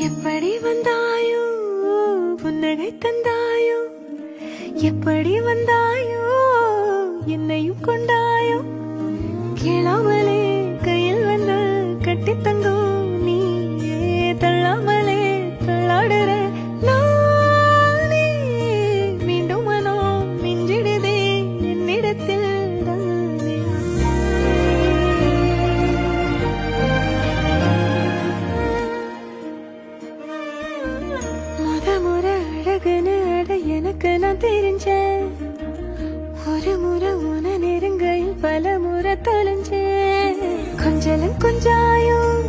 எப்படி வந்தாயோ புன்னகை தந்தாயோ எப்படி வந்தாயோ என்னையும் கொண்டாயோ கேளாமலே கையில் வந்து கட்டி தங்கும் நீ தள்ளாமலே தள்ளாடுற நானே மீண்டும் மனோ மிஞ்சிடுதே என்னிடத்தில் தானே. முறை அழகுன்னு அட எனக்கு நான் தெரிஞ்சேன் ஒரு முறை உன நெருங்கையில் பல முறை தொலைஞ்சேன் கொஞ்சலும் கொஞ்சாயும்